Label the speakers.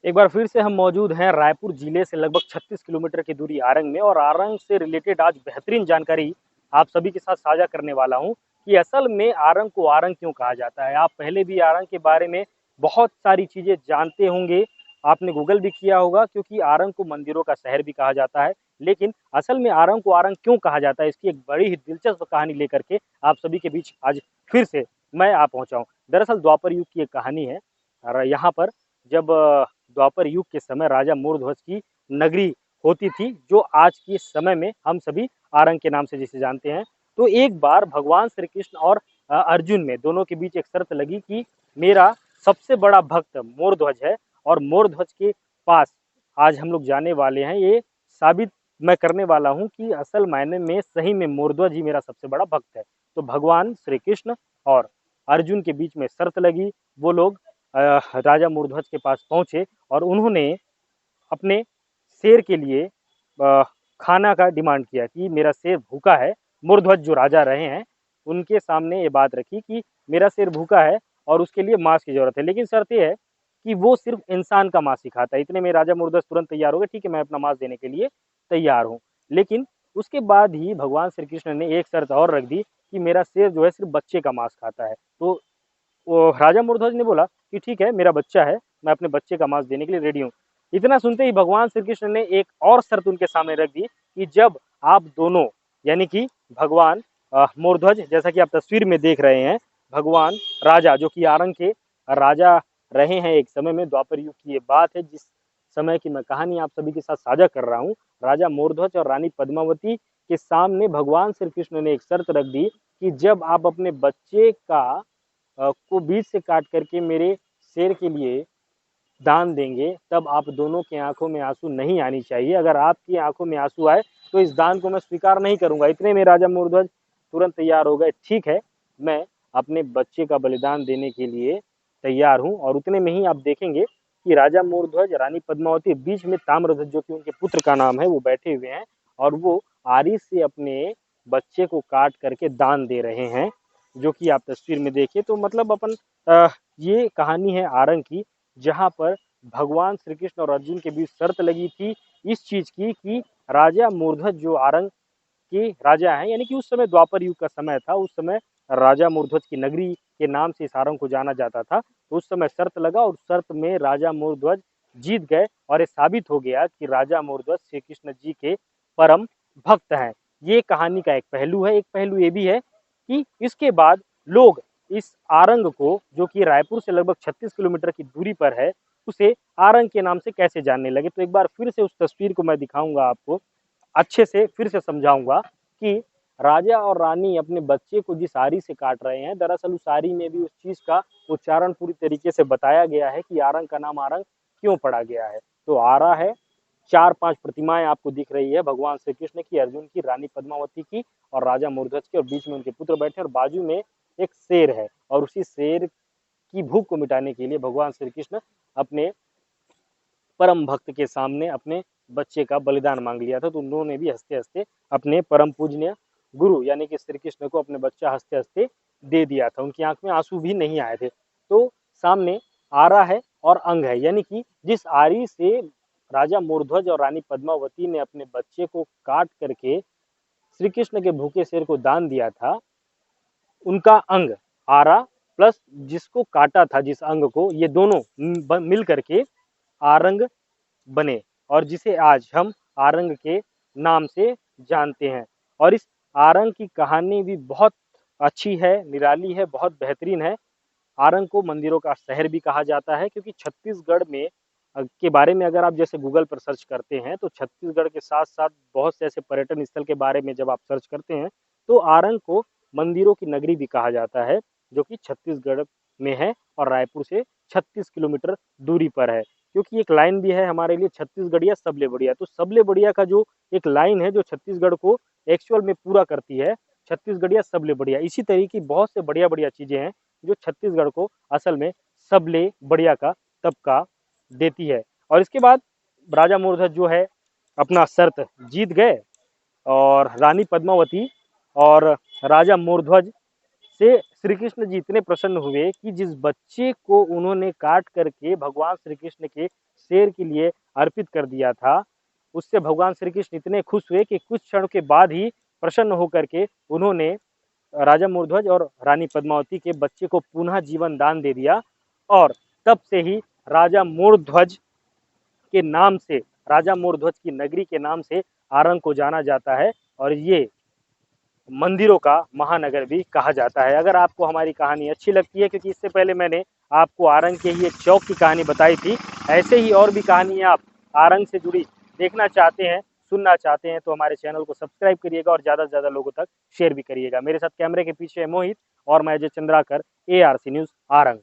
Speaker 1: एक बार फिर से हम मौजूद हैं रायपुर जिले से लगभग 36 किलोमीटर की दूरी आरंग में, और आरंग से रिलेटेड आज बेहतरीन जानकारी आप सभी के साथ साझा करने वाला हूं कि असल में आरंग को आरंग क्यों कहा जाता है। आप पहले भी आरंग के बारे में बहुत सारी चीजें जानते होंगे, आपने गूगल भी किया होगा, क्योंकि आरंग को मंदिरों का शहर भी कहा जाता है। लेकिन असल में आरंग को आरंग क्यों कहा जाता है, इसकी एक बड़ी ही दिलचस्प कहानी लेकर के आप सभी के बीच आज फिर से मैं आ पहुंचा हूं। दरअसल द्वापर युग की एक कहानी है। और यहाँ पर जब द्वापर युग के समय राजा मूर्ध्वज की नगरी होती थी, जो आज के समय में हम सभी आरंग के नाम से जिसे जानते हैं। तो एक बार भगवान श्री कृष्ण और अर्जुन में दोनों के बीच एक शर्त लगी कि मेरा सबसे बड़ा भक्त मोरध्वज है, और मोरध्वज के पास आज हम लोग जाने वाले हैं। ये साबित मैं करने वाला हूं कि असल मायने में सही में मोरध्वज ही मेरा सबसे बड़ा भक्त है। तो भगवान श्री कृष्ण और अर्जुन के बीच में शर्त लगी। वो लोग राजा मूर्ध्वज के पास पहुंचे और उन्होंने अपने शेर के लिए खाना का डिमांड किया कि मेरा शेर भूखा है। मूर्ध्वज जो राजा रहे हैं उनके सामने ये बात रखी कि मेरा शेर भूखा है और उसके लिए मांस की जरूरत है, लेकिन शर्त यह है कि वो सिर्फ इंसान का मांस ही खाता है। इतने में राजा मूर्ध्वज तुरंत तैयार हो गए, ठीक है मैं अपना मांस देने के लिए तैयार हूँ। लेकिन उसके बाद ही भगवान श्री कृष्ण ने एक शर्त और रख दी कि मेरा शेर जो है सिर्फ बच्चे का मांस खाता है। तो वो राजा मूर्ध्वज ने बोला कि ठीक है मेरा बच्चा है, मैं अपने बच्चे का मांस देने के लिए रेडी हूँ। इतना सुनते ही भगवान श्री कृष्ण ने एक और शर्त उनके सामने रख दी कि जब आप दोनों यानी कि भगवान मूर्ध्वज, जैसा कि आप तस्वीर में देख रहे हैं, भगवान राजा जो कि आरंग के राजा रहे हैं एक समय में, द्वापर युग की ये बात है जिस समय की मैं कहानी आप सभी के साथ साझा कर रहा हूँ। राजा मूर्ध्वज और रानी पद्मावती के सामने भगवान श्री कृष्ण ने एक शर्त रख दी कि जब आप अपने बच्चे को बीच से काट करके मेरे शेर के लिए दान देंगे, तब आप दोनों की आंखों में आंसू नहीं आनी चाहिए। अगर आपकी आंखों में आंसू आए तो इस दान को मैं स्वीकार नहीं करूंगा। इतने में राजा मूर्ध्वज तुरंत तैयार हो गए, ठीक है मैं अपने बच्चे का बलिदान देने के लिए तैयार हूं। और उतने में ही आप देखेंगे कि राजा मूर्ध्वज रानी पद्मावती बीच में ताम्रध्वज जो कि उनके पुत्र का नाम है वो बैठे हुए हैं, और वो आरी से अपने बच्चे को काट करके दान दे रहे हैं, जो कि आप तस्वीर में देखिए। तो मतलब अपन ये कहानी है आरंग की, जहां पर भगवान श्री कृष्ण और अर्जुन के बीच शर्त लगी थी इस चीज की कि राजा मूर्धज जो आरंग के राजा हैं, यानी कि उस समय द्वापर युग का समय था, उस समय राजा मूर्ध्वज की नगरी के नाम से इस आरंग को जाना जाता था। तो उस समय शर्त लगा और शर्त में राजा मूर्ध्वज जीत गए, और ये साबित हो गया कि राजा मूर्ध्वज श्री कृष्ण जी के परम भक्त हैं। ये कहानी का एक पहलू है। एक पहलू ये भी है कि इसके बाद लोग इस आरंग को, जो कि रायपुर से लगभग 36 किलोमीटर की दूरी पर है, उसे आरंग के नाम से कैसे जानने लगे। तो एक बार फिर से उस तस्वीर को मैं दिखाऊंगा आपको, अच्छे से फिर से समझाऊंगा कि राजा और रानी अपने बच्चे को जिस आरी से काट रहे हैं, दरअसल उस आरी में भी उस चीज का उच्चारण पूरी तरीके से बताया गया है कि आरंग का नाम आरंग क्यों पड़ा गया है। तो आरा है, 4-5 प्रतिमाएं आपको दिख रही है, भगवान श्री कृष्ण की, अर्जुन की, रानी पद्मावती की और राजा मूर्धज की, और बीच में उनके पुत्र बैठे, और बाजू में एक शेर है। और उसी शेर की भूख को मिटाने के लिए भगवान श्री कृष्ण अपने परम भक्त के सामने अपने बच्चे का बलिदान मांग लिया था। तो उन्होंने भी हंसते हंसते अपने परम पूजनीय गुरु यानी कि श्री कृष्ण को अपने बच्चा हंसते हंसते दे दिया था। उनकी आंख में आंसू भी नहीं आए थे। तो सामने आरा है और अंग है, यानी कि जिस आरी से राजा मूर्ध्वज और रानी पद्मावती ने अपने बच्चे को काट करके श्री कृष्ण के भूखे शेर को दान दिया था, उनका अंग आरा प्लस जिसको काटा था जिस अंग को, ये दोनों मिल करके आरंग बने, और जिसे आज हम आरंग के नाम से जानते हैं। और इस आरंग की कहानी भी बहुत अच्छी है, निराली है, बहुत बेहतरीन है। आरंग को मंदिरों का शहर भी कहा जाता है, क्योंकि छत्तीसगढ़ में के बारे में अगर आप जैसे गूगल पर सर्च करते हैं तो छत्तीसगढ़ के साथ साथ बहुत से ऐसे पर्यटन स्थल के बारे में जब आप सर्च करते हैं तो आरंग को मंदिरों की नगरी भी कहा जाता है, जो कि छत्तीसगढ़ में है और रायपुर से 36 किलोमीटर दूरी पर है। क्योंकि एक लाइन भी है हमारे लिए, छत्तीसगढ़िया सबले बढ़िया। तो सबले बढ़िया का जो एक लाइन है जो छत्तीसगढ़ को एक्चुअल में पूरा करती है, छत्तीसगढ़िया सबले बढ़िया। इसी तरीके की बहुत से बढ़िया बढ़िया चीजें हैं जो छत्तीसगढ़ को असल में सबले बढ़िया का तबका देती है। और इसके बाद राजा मूर्धज जो है अपना शर्त जीत गए, और रानी पद्मावती और राजा मूर्ध्वज से श्री कृष्ण जी इतने प्रसन्न हुए कि जिस बच्चे को उन्होंने काट करके भगवान श्री कृष्ण के शेर के लिए अर्पित कर दिया था, उससे भगवान श्री कृष्ण इतने खुश हुए कि कुछ क्षण के बाद ही प्रसन्न होकर के उन्होंने राजा मूर्ध्वज और रानी पद्मावती के बच्चे को पुनः जीवन दान दे दिया। और तब से ही राजा मूर्ध्वज के नाम से, राजा मूर्ध्वज की नगरी के नाम से आरंग को जाना जाता है और ये मंदिरों का महानगर भी कहा जाता है। अगर आपको हमारी कहानी अच्छी लगती है, क्योंकि इससे पहले मैंने आपको आरंग के ही एक चौक की कहानी बताई थी, ऐसे ही और भी कहानियां आप आरंग से जुड़ी देखना चाहते हैं, सुनना चाहते हैं, तो हमारे चैनल को सब्सक्राइब करिएगा और ज़्यादा से ज़्यादा लोगों तक शेयर भी करिएगा। मेरे साथ कैमरे के पीछे है मोहित और मैं अजय चंद्राकर, ARC न्यूज़ आरंग।